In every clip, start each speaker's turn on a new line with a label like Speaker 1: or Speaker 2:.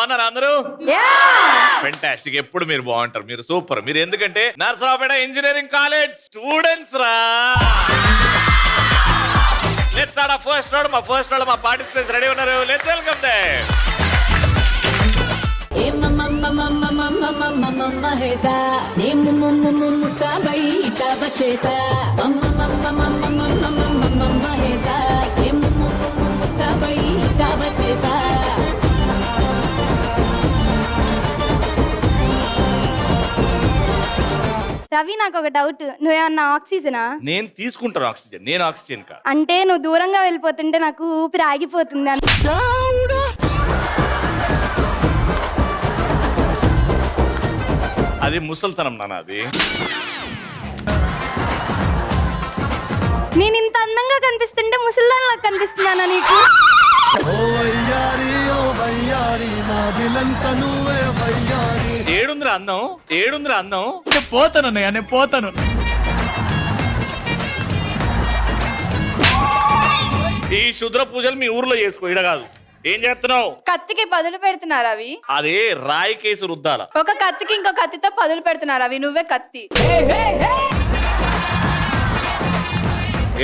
Speaker 1: బాగున్నారా అందరూ? ఫెంటాస్టిక్. ఎప్పుడు మీరు బాగుంటారు, మీరు సూపర్. మీరు ఎందుకంటే నర్సరావుపేట ఇంజనీరింగ్ కాలేజ్ స్టూడెంట్స్ రా. Let's start our first round. మా ఫస్ట్ రౌండ్ మా పార్టిసిపెంట్స్ రెడీ ఉన్నారు. Let's welcome them.
Speaker 2: రవి, నాకు ఒక డౌట్. నువ్వేమన్నా ఆక్సిజనా?
Speaker 1: నేను తీసుకుంటాను ఆక్సిజన్. నేను ఆక్సిజన్ కా.
Speaker 2: అంటే నువ్వు దూరంగా వెళ్ళిపోతుంటే నాకు ఊపిరి ఆగిపోతుంది.
Speaker 1: అది ముసల్తనం నాన్న. అది
Speaker 2: నేను ఇంత అందంగా కనిపిస్తుంటే ముసల్దాన్లా కనిపిస్తున్నానా నీకు?
Speaker 1: ఏడుందిరా అందం, ఏడుందిరా అందం.
Speaker 3: నేను పోతాను.
Speaker 1: ఈ శుద్ర పూజలు మీ ఊర్లో చేసుకో, ఇడ కాదు. ఏం చేస్తున్నావు?
Speaker 4: కత్తికి పదులు పెడుతున్నారు అవి.
Speaker 1: అదే రాయి కేసు రుద్దాల.
Speaker 4: ఒక కత్తికి ఇంకో కత్తితో పదులు పెడుతున్నారు అవి. నువ్వే కత్తి.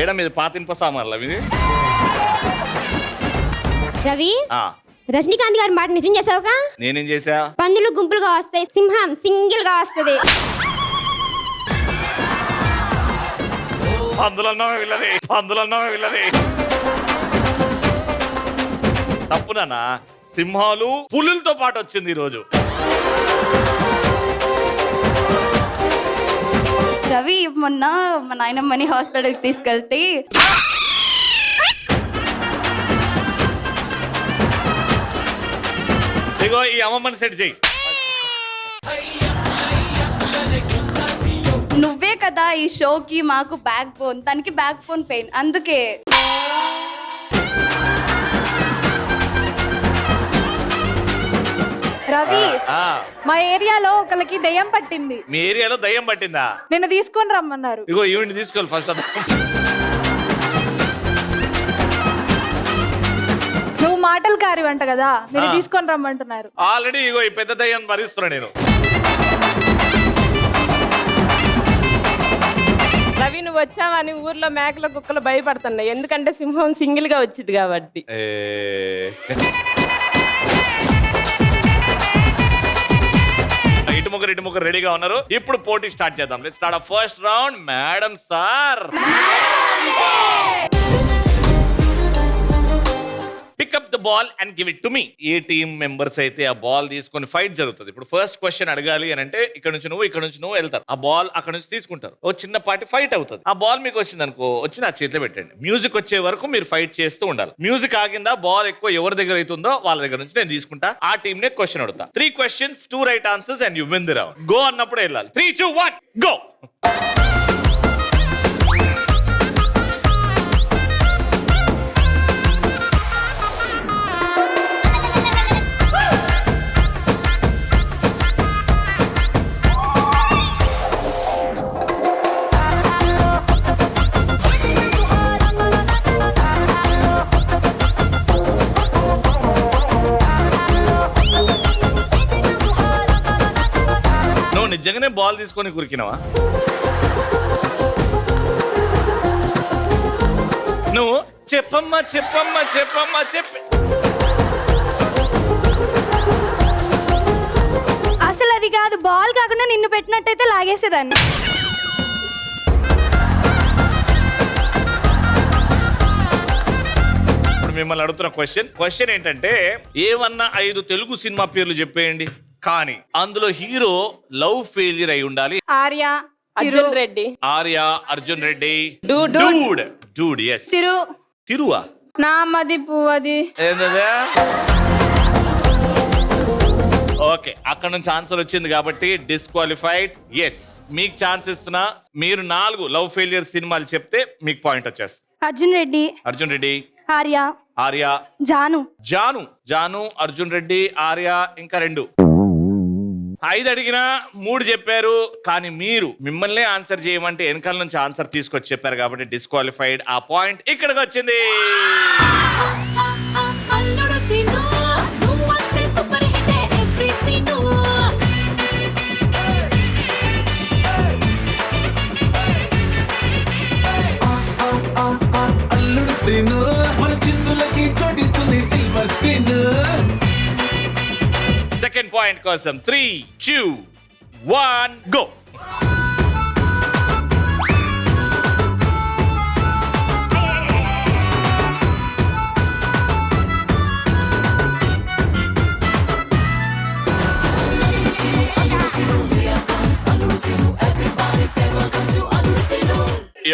Speaker 1: ఏడ మీద పాతింప సామాన్లు అవి.
Speaker 5: రవి,
Speaker 1: ఆ,
Speaker 5: రజనీకాంత్ గారి మాట నిజం చేసావుగా?
Speaker 1: నేనేం చేసా?
Speaker 5: పందులు గుంపులుగా వస్తాయి, సింహం సింగిల్ గా వస్తది.
Speaker 1: పందులన్నామే వీళ్ళది, పందులన్నామే వీళ్ళది. తప్పునా? సింహాలు పులులతో పాటు వచ్చింది ఈరోజు.
Speaker 4: రవి, మొన్న మా నాయనమ్మని హాస్పిటల్కి తీసుకెళ్తే
Speaker 1: ఇగో ఈ అమ్మమ్మని సెట్ చేయి.
Speaker 4: నువ్వే కదా ఈ షోకి మాకు బ్యాక్ బోన్, తనకి బ్యాక్ బోన్ పెయిన్. అందుకే
Speaker 6: రవి,
Speaker 1: ఆ,
Speaker 6: మా ఏరియాలో ఒకరికి దెయ్యం పట్టింది.
Speaker 1: మీ ఏరియాలో దయ్యం పట్టిందా?
Speaker 6: నిన్ను తీసుకొని రమ్మన్నారు.
Speaker 1: ఇగో ఈవిని తీసుకోవాలి ఫస్ట్.
Speaker 6: నువ్వు మాటలు కారివంట కదా, నిన్ను తీసుకొని రమ్మంటున్నారు.
Speaker 1: ఆల్రెడీ ఇగో ఈ పెద్ద దయ్యం భరిస్తున్నా నేను.
Speaker 7: రవి, నువ్వు వచ్చావని ఊర్లో మేకల కుక్కలు భయపడుతున్నాయి. ఎందుకంటే సింహం సింగిల్ గా వచ్చింది కాబట్టి.
Speaker 1: ఇటు ముగ్గురు రెడీగా ఉన్నారు. ఇప్పుడు పోటీ స్టార్ట్ చేద్దాం. Let's start first round. Madam sir, pick up the ball and give it to me. A team members అయితే ఆ బాల్ తీసుకొని ఫైట్ జరుగుతుంది. ఇప్పుడు ఫస్ట్ క్వశ్చన్ అడగాలి అని అంటే ఇక్కడ నుంచి నువ్వు వెళ్తారు. ఆ బాల్ అక్కడ నుంచి తీసుకుంటారు. ఓ చిన్నపాటి ఫైట్ అవుతుంది. ఆ బాల్ మీకు వచ్చింది అనుకో, వచ్చి నా చేతిలో పెట్టండి. మ్యూజిక్ వచ్చే వరకు మీరు ఫైట్ చేస్తూ ఉండాలి. మ్యూజిక్ ఆగిందా, బాల్ ఎక్కువ ఎవరి దగ్గర అవుతుందో వాళ్ళ దగ్గర నుంచి నేను తీసుకుంటా. ఆ టీమ్ నే క్వశ్చన్ అడుగుతా. 3 questions, 2 right answers and you win the round. Go అన్నప్పుడు వెళ్ళాలి. 3, 2, 1 గో. నిజంగానే బాల్ తీసుకొని కురికినవా నువ్వు? చెప్పమ్మా చెప్పమ్మా చెప్పమ్మా చెప్పి.
Speaker 2: అసలు అది కాదు, బాల్ కాకుండా నిన్ను పెట్టినట్టయితే లాగేసేదాన్ని.
Speaker 1: ఇప్పుడు మిమ్మల్ని అడుగుతున్న క్వశ్చన్ ఏంటంటే, ఏమన్నా 5 తెలుగు సినిమా పేర్లు చెప్పేయండి. కానీ అందులో హీరో లవ్ ఫెయిల్యూర్ అయి ఉండాలి.
Speaker 2: ఆర్య,
Speaker 7: అర్జున్ రెడ్డి.
Speaker 1: ఆర్య, అర్జున్ రెడ్డి. Dude yes. తిరువా?
Speaker 2: నా మది పువ్వది.
Speaker 1: ఓకే, అక్కడ నుంచి ఆన్సర్ వచ్చింది కాబట్టి డిస్క్వాలిఫైడ్. ఎస్, మీకు ఛాన్స్ ఇస్తున్నా. మీరు 4 లవ్ ఫెయిల్యూర్ సినిమాలు చెప్తే మీకు పాయింట్ వచ్చేస్తుంది.
Speaker 2: అర్జున్ రెడ్డి,
Speaker 1: ఆర్య, జాను, అర్జున్ రెడ్డి, ఆర్య, ఇంకా 2. 5 అడిగినా 3 చెప్పారు. కానీ మిమ్మల్ని ఆన్సర్ చేయమంటే వెనకాల నుంచి ఆన్సర్ తీసుకొచ్చి చెప్పారు కాబట్టి డిస్క్వాలిఫైడ్. ఆ పాయింట్ ఇక్కడికి వచ్చింది.
Speaker 8: అల్లుడు సిను నువ్వు వస్తే సూపర్ హిట్
Speaker 1: సెకండ్ పాయింట్ కోసం 3, 2, 1 గో.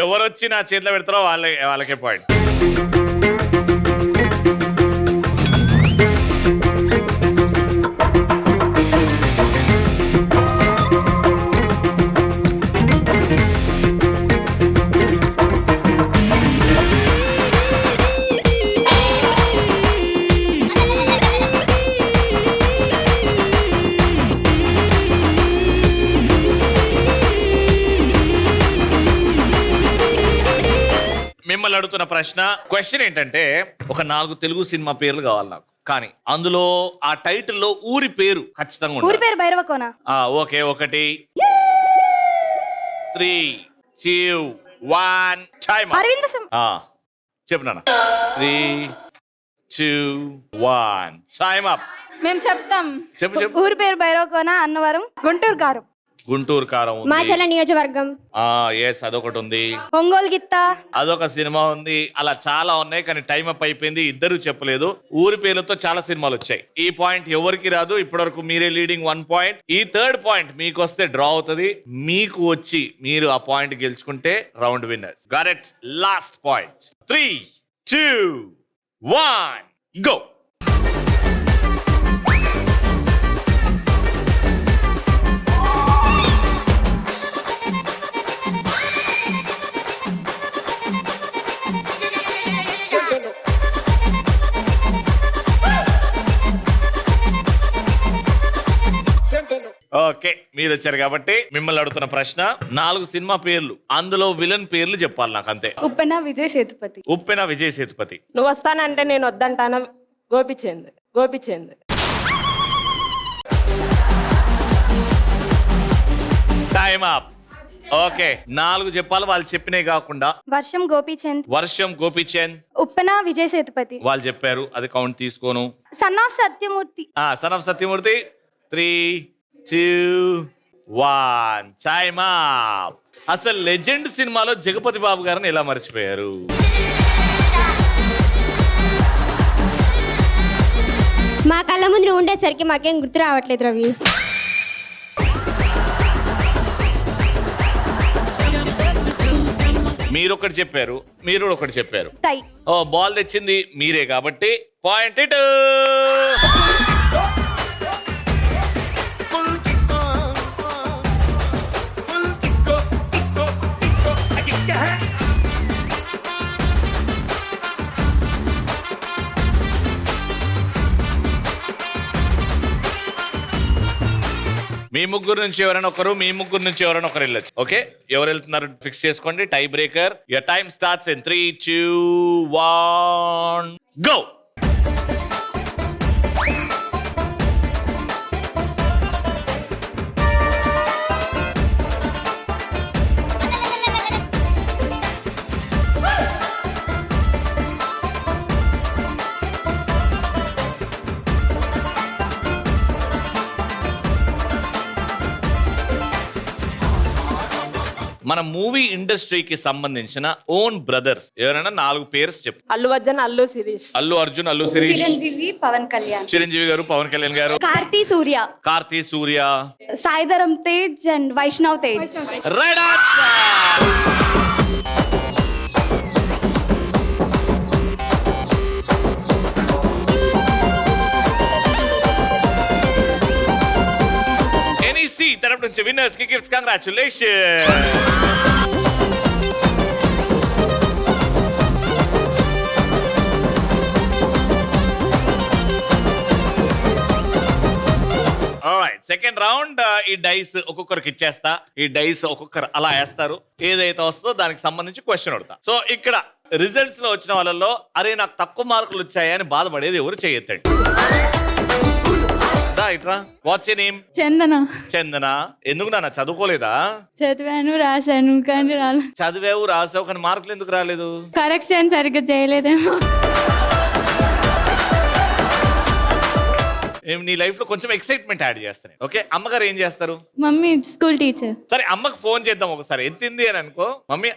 Speaker 1: ఎవరొచ్చి నా చేతిలో పెడతారో వాళ్ళకే పాయింట్. మిమ్మల్ని అడుగుతున్న క్వశ్చన్ ఏంటంటే ఒక 4 తెలుగు సినిమా పేర్లు కావాలి నాకు, కానీ అందులో ఆ టైటిల్లో ఊరి పేరు ఖచ్చితంగా
Speaker 2: ఊరి
Speaker 1: ఉండాలి.
Speaker 2: పేరు భైరవకోన.
Speaker 1: Okay, 1, 3, 2, 1 time.
Speaker 2: అరవింద
Speaker 1: చెప్పు నాన్న. 3, 2, 1 టైమ్ అప్.
Speaker 7: మేము చెప్తాం.
Speaker 1: చెప్పు.
Speaker 2: ఊరి పేరు భైరవకోన, అన్నవరం,
Speaker 6: గుంటూరు కారం,
Speaker 1: గుంటూరు కారం ఉంది.
Speaker 5: మాచల నియోజకవర్గం.
Speaker 1: ఎస్, అదొకటి ఉంది.
Speaker 2: ఒంగోలు గిత్త,
Speaker 1: అదొక సినిమా ఉంది. అలా చాలా ఉన్నాయి, కానీ టైం అప్ అయిపోయింది. ఇద్దరు చెప్పలేదు. ఊరి పేర్లతో చాలా సినిమాలు వచ్చాయి. ఈ పాయింట్ ఎవరికి రాదు. ఇప్పటివరకు మీరే లీడింగ్ 1 పాయింట్. ఈ థర్డ్ పాయింట్ మీకు వస్తే డ్రా అవుతుంది. మీకు వచ్చి మీరు ఆ పాయింట్ గెలుచుకుంటే round winners. Correct. Last point. 3, 2, 1 go. Okay, మీరు వచ్చారు కాబట్టి మిమ్మల్ని అడుగుతున్న 4 సినిమా పేర్లు, అందులో విలన్ పేర్లు చెప్పాలి నాకు, అంతే.
Speaker 4: ఉప్పెన విజయ్ సేతుపతి.
Speaker 1: ఉప్పెన విజయ్ సేతుపతి.
Speaker 7: నువ్వు వస్తానంటే నేను వద్దంటాను. గోపిచంద్.
Speaker 1: Time up. ఓకే, 4 చెప్పాలి. వాళ్ళు చెప్పినవి కాకుండా.
Speaker 2: వర్షం గోపీచంద్,
Speaker 1: వర్షం గోపీచంద్,
Speaker 2: ఉప్పెన విజయ్ సేతుపతి.
Speaker 1: వాళ్ళు చెప్పారు, అది కౌంట్ తీసుకోను.
Speaker 2: Son of Satyamurthy.
Speaker 1: Son of Satyamurthy. 3, 2, 1 time up. అసలు లెజెండ్ సినిమాలో జగపతి బాబు గారిని ఎలా మర్చిపోయారు?
Speaker 5: మా కళ్ళ ముందు నువ్వు ఉండేసరికి మాకేం గుర్తు రావట్లేదు రవి.
Speaker 1: మీరు ఒకటి చెప్పారు, మీరు ఒకటి చెప్పారు.
Speaker 2: టై.
Speaker 1: బాల్ తెచ్చింది మీరే కాబట్టి పాయింట్ ఇటు. మీ ముగ్గురు నుంచి ఎవరైనా ఒకరు, మీ ముగ్గురు నుంచి ఎవరైనా ఒకరు వెళ్ళచ్చు. ఓకే, ఎవరు వెళ్తున్నారు ఫిక్స్ చేసుకోండి. Tie breaker. Your time starts in 3, 2, 1 go. మన మూవీ ఇండస్ట్రీకి సంబంధించిన ఓన్ బ్రదర్స్ ఎవరైనా 4 పేర్స్ చెప్పు.
Speaker 7: అల్లు అర్జున్, అల్లు శిరీష్.
Speaker 1: అల్లు అర్జున్, అల్లు శిరీష్.
Speaker 4: చిరంజీవి, పవన్ కళ్యాణ్.
Speaker 1: చిరంజీవి గారు, పవన్ కళ్యాణ్ గారు.
Speaker 4: Karthi Suriya.
Speaker 1: Karthi Suriya.
Speaker 4: Sai Dharam Tej and Vaishnav Tej.
Speaker 1: Right answer. NEC తరపు నుంచి విన్నర్స్ కి గిఫ్ట్స్. కంగ్రాచులేషన్. Second round. ఈ డైస్ ఒక్కొక్కరికి ఇచ్చేస్తా. ఈ డైస్ ఒక్కొక్కరు అలా వేస్తారు. ఏదైతే వస్తుందో దానికి సంబంధించి క్వశ్చన్ అడుగుతా. సో ఇక్కడ రిజల్ట్స్ లో వచ్చిన వాళ్ళలో అరే నాకు తక్కువ మార్కులు వచ్చాయని బాధపడేది ఎవరు చేయొద్దండి. ఇట్రా. What's your name?
Speaker 8: Chandana.
Speaker 1: Chandana. ఎందుకు నాన్న చదువుకోలేదా?
Speaker 8: చదివాను, రాశాను కానీ రాలేదు.
Speaker 1: చదివావు, రాసావు, కానీ మార్కులు ఎందుకు రాలేదు?
Speaker 8: కరెక్షన్ సరిగ్గా చేయలేదేమో.
Speaker 1: నీ లైఫ్ లో కొంచెం ఎక్సైట్మెంట్ యాడ్ చేస్తాను. ఓకే, అమ్మగారు ఏం చేస్తారు?
Speaker 8: Mummy school teacher.
Speaker 1: సరే, అమ్మకి ఫోన్ చేద్దాం ఒకసారి. ఎత్తింది అని అనుకో, మమ్మీ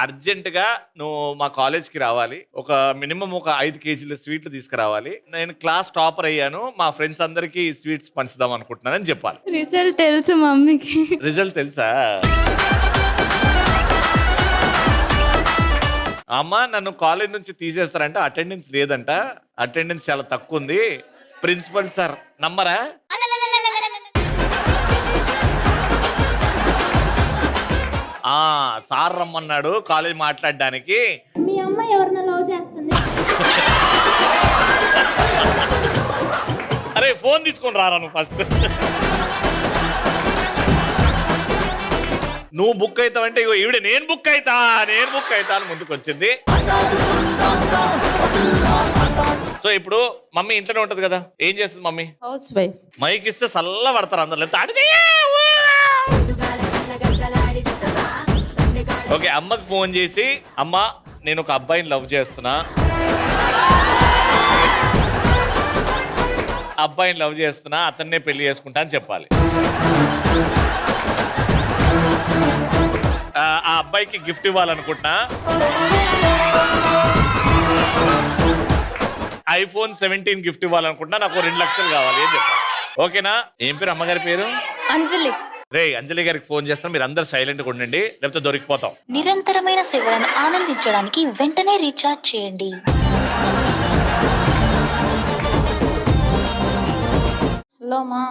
Speaker 1: అర్జెంట్ గా నువ్వు మా కాలేజ్ కి రావాలి, ఒక మినిమం ఒక 5 కేజీల స్వీట్లు తీసుకురావాలి, నేను క్లాస్ టాపర్ అయ్యాను, మా ఫ్రెండ్స్ అందరికి స్వీట్స్ పంచుదాం అనుకుంటున్నానని చెప్పాలి.
Speaker 8: రిజల్ట్ తెలుసు మమ్మీకి.
Speaker 1: రిజల్ట్ తెలుసా? అమ్మ నన్ను కాలేజ్ నుంచి తీసేస్తారంట, అటెండెన్స్ లేదంట, అటెండెన్స్ చాలా తక్కువ ఉంది, ప్రిన్సిపల్ సార్ నమ్మరా? సార్ రమ్మన్నాడు కాలేజ్ మాట్లాడడానికి.
Speaker 5: మీ అమ్మ ఎవరినో లవ్ చేస్తుంది.
Speaker 1: అరే ఫోన్ తీసుకొని రారా నువ్వు ఫస్ట్. నువ్వు బుక్ అవుతావంటే ఇగో ఈవిడ నేను బుక్ అవుతా అని ముందుకు వచ్చింది. సో ఇప్పుడు మమ్మీ ఇంట్లోనే ఉంటది కదా, ఏం చేస్తుంది మమ్మీ?
Speaker 4: House wife.
Speaker 1: మైక్ ఇస్తే సల్ల పడతారు అందరు, లేకపోతే ఓకే. అమ్మకి ఫోన్ చేసి, అమ్మ నేను ఒక అబ్బాయిని లవ్ చేస్తున్నా, అతన్నే పెళ్లి చేసుకుంటా అని చెప్పాలి. ఆ అబ్బాయికి గిఫ్ట్ ఇవ్వాలనుకుంటున్నా, iPhone 17 గిఫ్ట్ ఇవ్వాలనుకుంటున్నా, నాకు 2 లక్షలు కావాలి అని చెప్పాలి. ఓకేనా? ఏం పేరు అమ్మగారి పేరు?
Speaker 4: అంజలి.
Speaker 1: రే అంజలి గారికి ఫోన్ చేస్తాను, మీరు అందరు సైలెంట్ గా ఉండండి, లేకపోతే దొరికిపోతాం.
Speaker 9: నిరంతరమైన సేవలను ఆనందించడానికి వెంటనే రీఛార్జ్ చేయండి.
Speaker 6: హలోమా,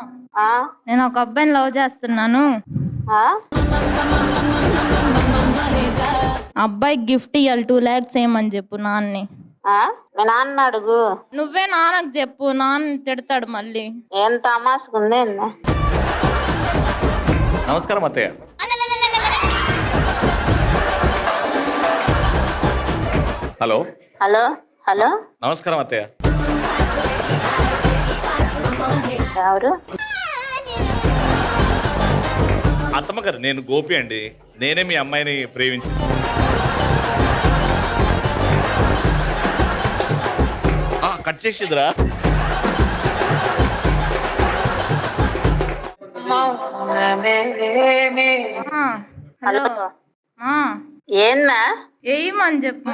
Speaker 6: నేను ఒక అబ్బాయిని లవ్ చేస్తున్నాను. అబ్బాయికి గిఫ్ట్ ఇవ్వాలి 2 lakhs ఏమని చెప్పు నాన్ని.
Speaker 9: మీ నాన్న అడుగు.
Speaker 6: నువ్వే నాన్నకు చెప్పు, నాన్న తిడతాడు మళ్ళీ.
Speaker 9: ఏం తమాసుకుంది?
Speaker 1: నమస్కారం అత్తయ్య. హలో
Speaker 9: హలో హలో,
Speaker 1: నమస్కారం అత్తయ్య.
Speaker 9: ఎవరు?
Speaker 1: అత్తమ్మ గారు, నేను గోపి అండి, నేనే మీ అమ్మాయిని ప్రేమించి. కట్ చేసిద్రా.
Speaker 6: హలో
Speaker 9: ఏందా?
Speaker 6: ఏమని చెప్పు.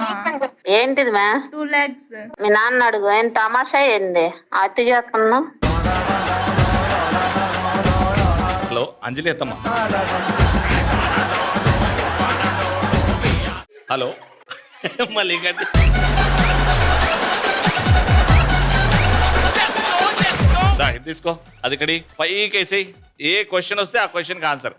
Speaker 9: ఏంటిది మ్యా?
Speaker 6: 2 lakhs.
Speaker 9: మీ నాన్న అడుగు. ఏం తమాషా ఏంది అతి చేస్తున్నా?
Speaker 1: హలో అంజలి అత్తమ్మ. హలో మళ్ళీ కట్. ఇది తీసుకో, అది ఇక్కడి పైకి వేసి, ఏ క్వశ్చన్ వస్తే ఆ క్వశ్చన్కి ఆన్సర్.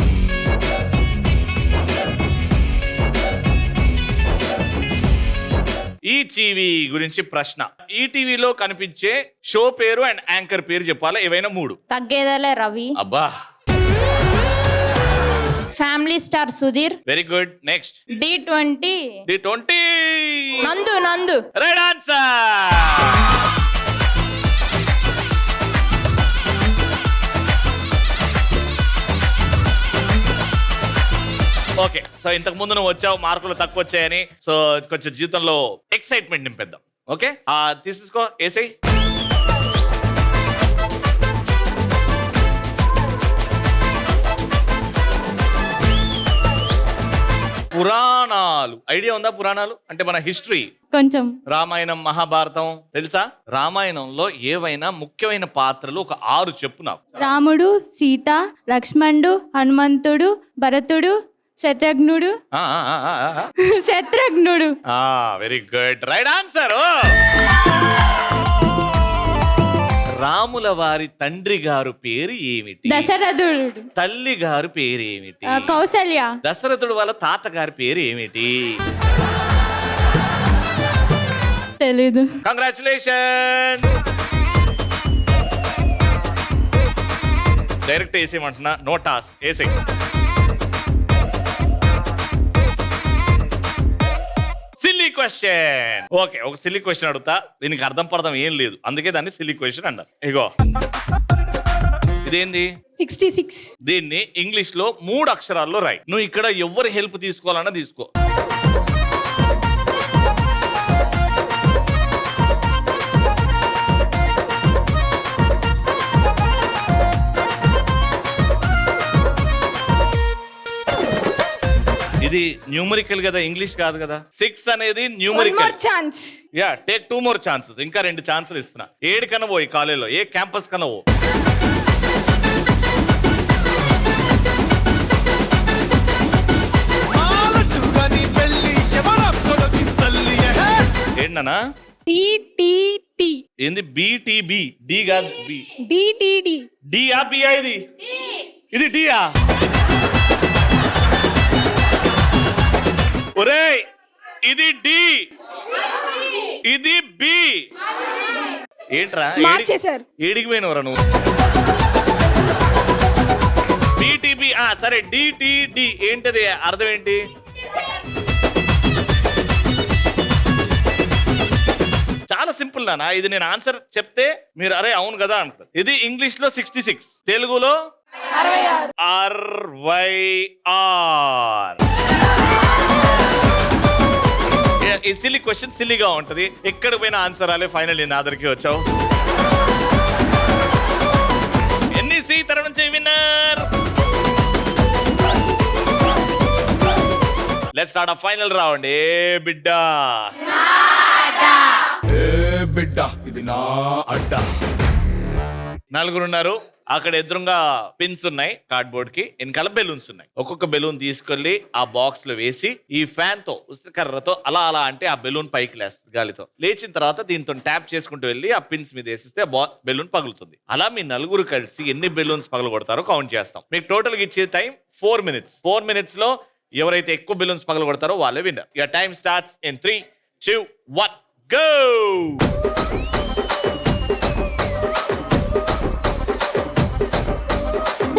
Speaker 1: ఈ టీవీ గురించి ప్రశ్న. ఈ టీవీలో కనిపించే షో పేరు అండ్ యాంకర్ పేరు చెప్పాలా, ఏవైనా 3.
Speaker 6: తగ్గేదేలే రవి.
Speaker 1: అబ్బా,
Speaker 6: family star Sudheer.
Speaker 1: Very good. Next
Speaker 6: D20. నందు.
Speaker 1: Right answer. ఓకే, సో ఇంతకు ముందు నువ్వు వచ్చావు, మార్కులు తక్కువ వచ్చాయని, సో కొంచెం జీవితంలో ఎక్సైట్మెంట్ నింపేద్దాం. ఓకే, తీసుకో, ఏసై. పురాణాలు ఐడియా ఉందా? పురాణాలు అంటే మన హిస్టరీ
Speaker 8: కొంచెం.
Speaker 1: రామాయణం, మహాభారతం తెలుసా? రామాయణంలో ఏవైనా ముఖ్యమైన పాత్రలు ఒక 6 చెప్పు నాకు.
Speaker 8: రాముడు, సీత, లక్ష్మణుడు, హనుమంతుడు, భరతుడు, శత్రుఘ్నుడు.
Speaker 1: Very good, right answer. రాముల వారి తండ్రి గారు పేరు ఏమిటి?
Speaker 8: దశరథుడు.
Speaker 1: తల్లి గారు పేరు ఏమిటి?
Speaker 8: కౌసల్య.
Speaker 1: దశరథుడు వాళ్ళ తాతగారి పేరు ఏమిటి?
Speaker 8: తెలీదు.
Speaker 1: కంగ్రాచులేషన్. డైరెక్ట్ వేసేయమంటున్నా, నో టాస్క్, వేసే. Silly question. ఓకే, ఒక సిల్లీ క్వశ్చన్ అడుగుతా, దీనికి అర్థం పడదాం ఏం లేదు, అందుకే దాన్ని సిల్లీ క్వశ్చన్ అంటారు. ఇగో ఇదేంది?
Speaker 4: 66.
Speaker 1: దీన్ని ఇంగ్లీష్ లో 3 అక్షరాల్లో రాయి. నువ్వు ఇక్కడ ఎవరి హెల్ప్ తీసుకోవాలన్నా తీసుకో. ఇది న్యూమరికల్ కదా, ఇంగ్లీష్ కాదు కదా. 6 అనేది numerical.
Speaker 4: Chance.
Speaker 1: Yeah, take 2 more chances. ఇంకా 2 ఛాన్సులు ఇస్తున్నా. 7 కన్నా పో, ఈ కాలేజీలో ఏ క్యాంపస్ కన్నా పో. ఏంటన్నా
Speaker 4: టి.
Speaker 1: ఏంది? బిటిబి. డి కాదు, బి.
Speaker 4: డిటిడి.
Speaker 1: డియా బియా? ఇది డియా? ఒరేయ్, ఇది డి, ఇది బి. ఏంట్రా
Speaker 4: మార్చేశారు.
Speaker 1: ఏడికి పోయినవరా నువ్వు? బిటిబి. సరే, డిటిడి ఏంటది? అర్థం ఏంటి? చాలా సింపుల్ నానా. ఇది నేను ఆన్సర్ చెప్తే మీరు అరే అవును కదా అంటారు. ఇది ఇంగ్లీష్ లో 66, తెలుగులో 66. ఈ సిల్లీ క్వశ్చన్ సిల్లీగా ఉంటది. ఎక్కడ పోయినా ఆన్సర్ రాలే. ఫైనల్ నా దగ్గరికి వచ్చావు. ఎన్ఈసి తరఫు నుంచి విన్నర్. లెట్స్ స్టార్ట్ ఆ ఫైనల్ రౌండ్. ఏ బిడ్డా,
Speaker 3: బిడ్డ ఇది నా అడ్డ.
Speaker 1: 4 ఉన్నారు. అక్కడ ఎదురుగా పిన్స్ ఉన్నాయి కార్డ్బోర్డ్ కి, వెనకాల బెలూన్స్ ఉన్నాయి. ఒక్కొక్క బెలూన్ తీసుకెళ్లి ఆ బాక్స్ లో వేసి ఈ ఫ్యాన్ తో ఉసిరికర్రతో అలా అలా అంటే ఆ బెలూన్ పైకి లేస్తుంది గాలితో. లేచిన తర్వాత దీంతో ట్యాప్ చేసుకుంటూ వెళ్ళి ఆ పిన్స్ మీద వేసిస్తే బెలూన్ పగులుతుంది. అలా మీ 4 కలిసి ఎన్ని బెలూన్స్ పగలగొడతారో కౌంట్ చేస్తాం. మీకు టోటల్ గా ఇచ్చే టైం 4 minutes. 4 minutes లో ఎవరైతే ఎక్కువ బెలూన్స్ పగలగొడతారో వాళ్ళే winner. Your time starts in 3, 2, 1 go.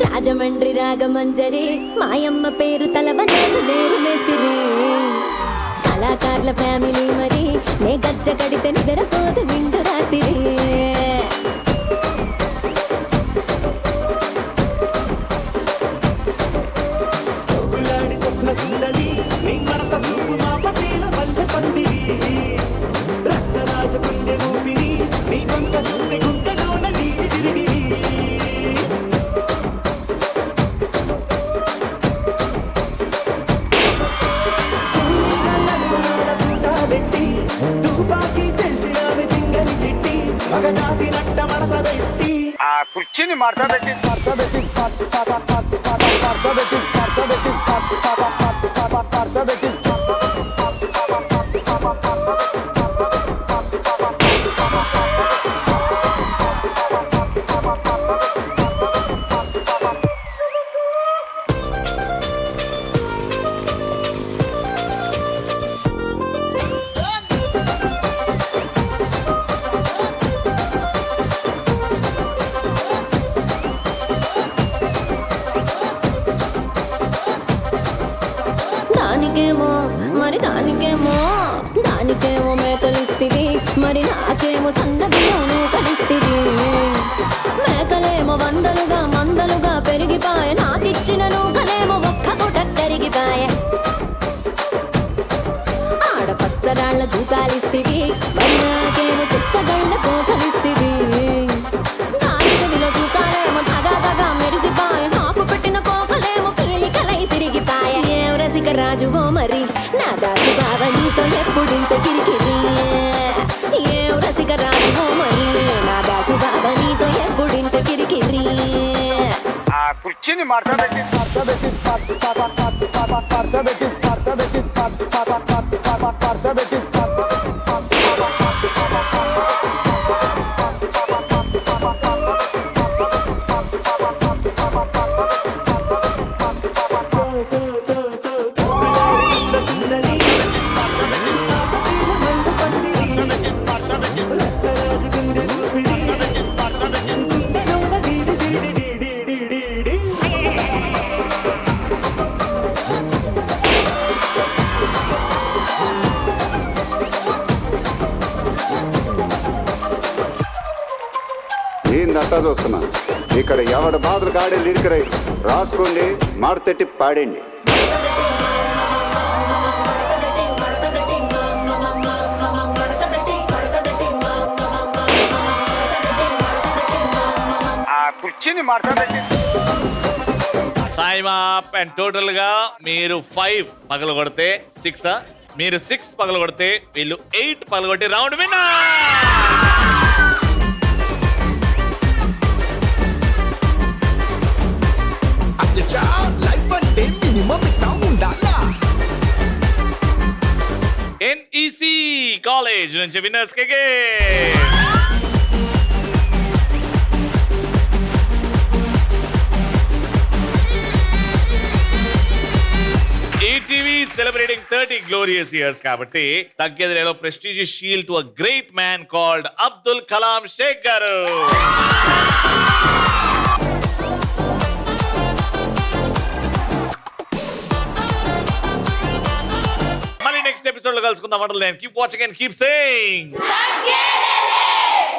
Speaker 5: Rajahmundry Ragamanjari మాయమ్మ పేరు తలవనేరు నేరు మేస్తిరి కళాకారుల ఫ్యామిలీ మరి నే గజ్జ కడితే నిద్రపోదు నిండు రాత్రి
Speaker 3: కుర్చీని మార్చబెట్టి దానికేమో మేకలిస్తివి మరి నాకేమో సన్న బియ్యం కలిస్తివి మేకలేమో వందలుగా మందలుగా పెరిగిపాయ నాకిచ్చిన నూకలేమో ఒక్క పూట కరిగిపాయ ఆడపచ్చరాళ్ళ దూకాలిస్తివి మరి నాకేమో చుక్కగళ్ళ పోకలిస్తివి దాని చెవిలో దూకాలేమో తగా తగా మెరిసిపాయ నాకు పెట్టిన పోకలేమో పిలికలై సిరిగిపాయ ఏం రసిక రాజువో మరి నా దాసి బావ నీతో ఎప్పుడింత కిరికిరి ఏం రసిక రాజువో మరి నా దాసి బావ నీతో ఎప్పుడింత కిరికిరి ఆ కుర్చీని మార్చబెట్టి
Speaker 10: ఏందంతా చూస్తున్నా ఇక్కడ ఎవడ బాధలు గాడే లిరిక్ రైట్ రాసుకోండి మాడతెట్టి పాడండి.
Speaker 3: ఆ కుర్చీని మార్చబెట్టి
Speaker 1: టైమ్ అప్. అండ్ టోటల్ గా మీరు 5 పగలు కొడితే 6, మీరు 6 పగలు కొడితే వీళ్ళు 8 పగలు కొట్టి రౌండ్ విన్నర్. NEC కాలేజ్ నుంచి విన్నర్స్ కేకే. ఈటీవీ సెలబ్రేటింగ్ 30 glorious years కాబట్టి తగ్గేది లేదో prestigious shield to a great man called Abdul Kalam Shaik గారు. మళ్ళీ నెక్స్ట్ ఎపిసోడ్ లో కలుసుకుందాం. Keep watching and keep saying